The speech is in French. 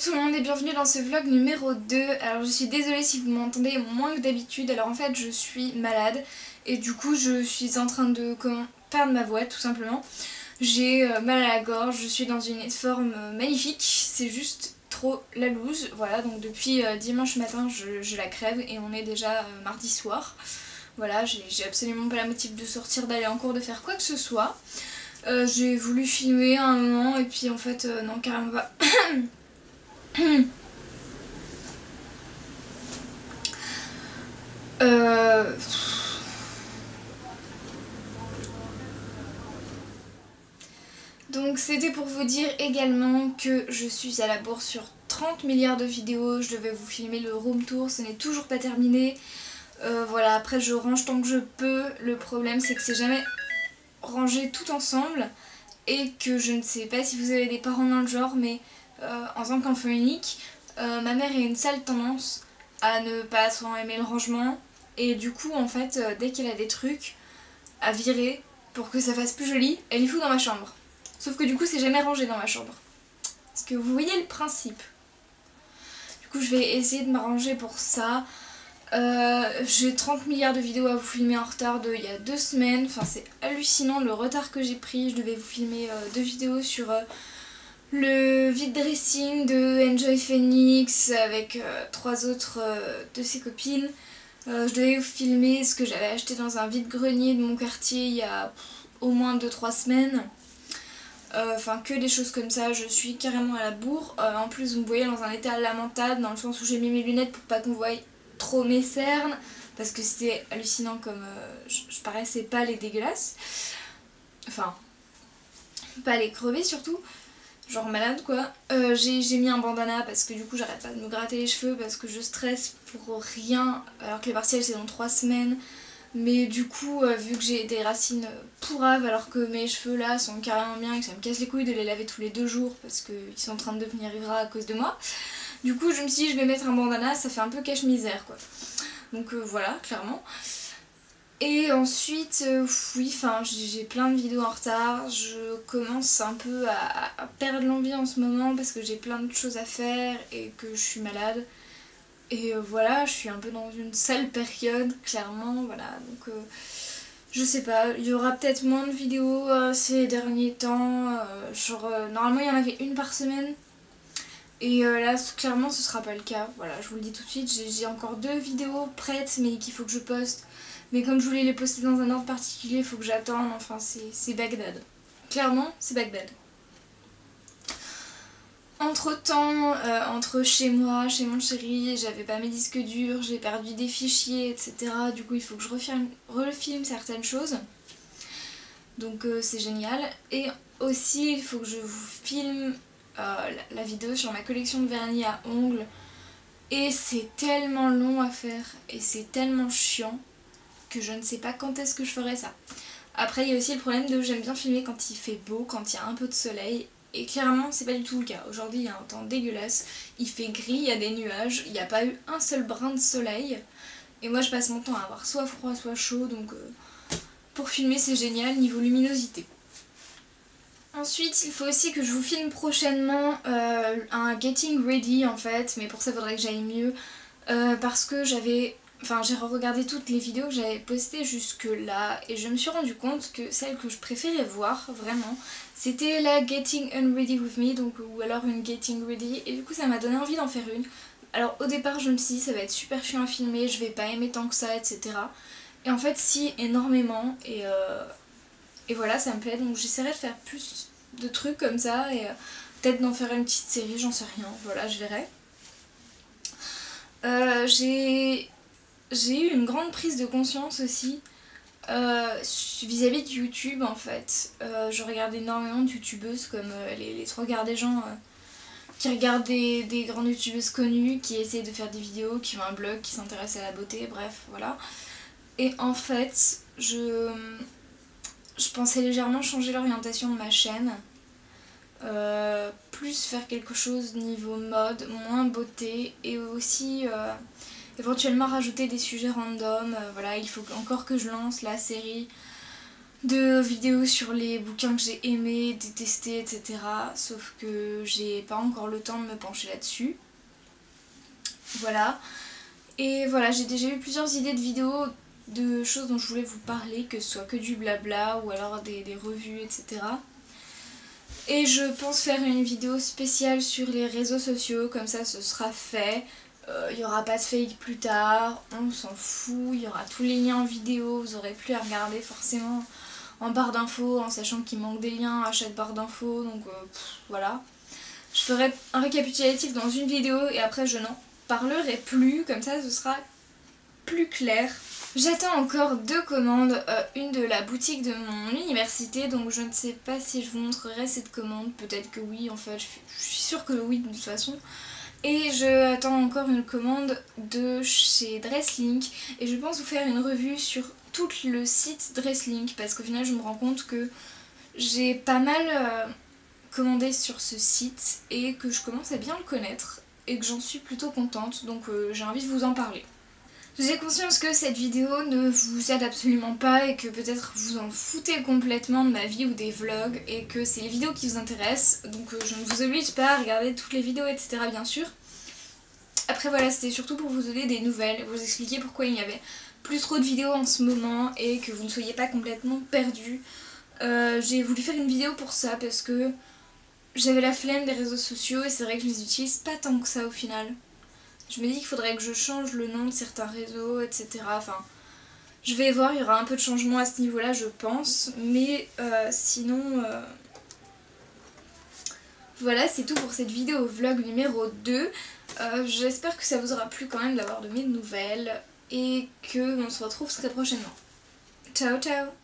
tout le monde et bienvenue dans ce vlog numéro 2. Alors je suis désolée si vous m'entendez moins que d'habitude. Alors en fait je suis malade et du coup je suis en train de perdre ma voix tout simplement. J'ai mal à la gorge, je suis dans une forme magnifique, c'est juste trop la loose. Voilà, donc depuis dimanche matin je la crève et on est déjà mardi soir. Voilà, j'ai absolument pas la motive de sortir, d'aller en cours, de faire quoi que ce soit. J'ai voulu filmer à un moment et puis en fait non, carrément pas. Donc c'était pour vous dire également que je suis à la bourre sur 30 milliards de vidéos. Je devais vous filmer le room tour, ce n'est toujours pas terminé. Voilà, après je range tant que je peux. Le problème c'est que c'est jamais rangé tout ensemble et que je ne sais pas si vous avez des parents dans le genre, mais en tant qu'enfant unique, ma mère a une sale tendance à ne pas trop aimer le rangement et du coup en fait dès qu'elle a des trucs à virer pour que ça fasse plus joli, elle les fout dans ma chambre. Sauf que du coup c'est jamais rangé dans ma chambre. Est-ce que vous voyez le principe? Du coup je vais essayer de m'arranger pour ça. J'ai 30 milliards de vidéos à vous filmer en retard il y a 2 semaines. Enfin c'est hallucinant le retard que j'ai pris. Je devais vous filmer 2 vidéos sur le vide dressing de Enjoy Phoenix avec 3 autres de ses copines. Je devais vous filmer ce que j'avais acheté dans un vide-grenier de mon quartier il y a au moins 2-3 semaines. Enfin que des choses comme ça, je suis carrément à la bourre. En plus vous me voyez dans un état lamentable dans le sens où j'ai mis mes lunettes pour pas qu'on voie trop mes cernes. Parce que c'était hallucinant comme je paraissais pâle et dégueulasse. Enfin, pâle et crevée surtout. Genre malade quoi. J'ai mis un bandana parce que du coup j'arrête pas de me gratter les cheveux parce que je stresse pour rien alors que les partiels c'est dans 3 semaines. Mais du coup vu que j'ai des racines pourraves alors que mes cheveux là sont carrément bien et que ça me casse les couilles de les laver tous les 2 jours parce qu'ils sont en train de devenir gras à cause de moi. Du coup je me suis dit je vais mettre un bandana, ça fait un peu cache-misère quoi. Donc voilà clairement. Et ensuite, oui, enfin j'ai plein de vidéos en retard, je commence un peu à perdre l'envie en ce moment parce que j'ai plein de choses à faire et que je suis malade. Et voilà, je suis un peu dans une sale période, clairement, voilà, donc je sais pas, il y aura peut-être moins de vidéos ces derniers temps, genre normalement il y en avait une par semaine. Et là clairement ce sera pas le cas, voilà, je vous le dis tout de suite, j'ai encore 2 vidéos prêtes mais qu'il faut que je poste. Mais comme je voulais les poster dans un ordre particulier, il faut que j'attende, enfin c'est Bagdad. Clairement, c'est Bagdad. Entre temps, entre chez moi, chez mon chéri, j'avais pas mes disques durs, j'ai perdu des fichiers, etc. Du coup il faut que je refilme certaines choses. Donc c'est génial. Et aussi il faut que je vous filme la vidéo sur ma collection de vernis à ongles. Et c'est tellement long à faire et c'est tellement chiant que je ne sais pas quand est-ce que je ferai ça. Après il y a aussi le problème de j'aime bien filmer quand il fait beau, quand il y a un peu de soleil. Et clairement c'est pas du tout le cas. Aujourd'hui il y a un temps dégueulasse, il fait gris, il y a des nuages, il n'y a pas eu un seul brin de soleil. Et moi je passe mon temps à avoir soit froid soit chaud, donc pour filmer c'est génial niveau luminosité. Ensuite il faut aussi que je vous filme prochainement un getting ready en fait, mais pour ça il faudrait que j'aille mieux parce que j'ai re-regardé toutes les vidéos que j'avais postées jusque là et je me suis rendu compte que celle que je préférais voir vraiment c'était la Getting Unready With Me, donc, ou alors une Getting Ready, et du coup ça m'a donné envie d'en faire une. Alors au départ je me suis dit ça va être super chiant à filmer, je vais pas aimer tant que ça, etc. Et en fait si, énormément, et voilà ça me plaît, donc j'essaierai de faire plus de trucs comme ça et peut-être d'en faire une petite série, j'en sais rien, voilà je verrai. J'ai eu une grande prise de conscience aussi vis-à-vis de YouTube en fait. Je regarde énormément de youtubeuses comme les 3 quarts des gens qui regardent des grandes youtubeuses connues, qui essaient de faire des vidéos, qui ont un blog, qui s'intéressent à la beauté, bref voilà. Et en fait je pensais légèrement changer l'orientation de ma chaîne. Plus faire quelque chose niveau mode, moins beauté et aussi éventuellement rajouter des sujets random. Voilà, il faut encore que je lance la série de vidéos sur les bouquins que j'ai aimés, détestés, etc. Sauf que j'ai pas encore le temps de me pencher là-dessus. Voilà. Et voilà, j'ai déjà eu plusieurs idées de vidéos de choses dont je voulais vous parler, que ce soit que du blabla ou alors des revues, etc. Et je pense faire une vidéo spéciale sur les réseaux sociaux, comme ça ce sera fait. Il n'y aura pas de fake plus tard, on s'en fout, il y aura tous les liens en vidéo, vous aurez plus à regarder forcément en barre d'infos, en sachant qu'il manque des liens à chaque barre d'infos, donc voilà. Je ferai un récapitulatif dans une vidéo et après je n'en parlerai plus, comme ça ce sera plus clair. J'attends encore 2 commandes, une de la boutique de mon université, donc je ne sais pas si je vous montrerai cette commande, peut-être que oui, en fait je suis sûre que oui de toute façon. Et j'attends encore une commande de chez Dresslink et je pense vous faire une revue sur tout le site Dresslink parce qu'au final je me rends compte que j'ai pas mal commandé sur ce site et que je commence à bien le connaître et que j'en suis plutôt contente, donc j'ai envie de vous en parler. J'ai conscience que cette vidéo ne vous aide absolument pas et que peut-être vous en foutez complètement de ma vie ou des vlogs et que c'est les vidéos qui vous intéressent, donc je ne vous oblige pas à regarder toutes les vidéos, etc. bien sûr. Après voilà, c'était surtout pour vous donner des nouvelles, vous expliquer pourquoi il n'y avait plus trop de vidéos en ce moment et que vous ne soyez pas complètement perdus. J'ai voulu faire une vidéo pour ça parce que j'avais la flemme des réseaux sociaux et c'est vrai que je les utilise pas tant que ça au final. Je me dis qu'il faudrait que je change le nom de certains réseaux, etc. Enfin, je vais voir, il y aura un peu de changement à ce niveau-là, je pense. Mais sinon, voilà, c'est tout pour cette vidéo vlog numéro 2. J'espère que ça vous aura plu quand même d'avoir de mes nouvelles et qu'on se retrouve très prochainement. Ciao ciao!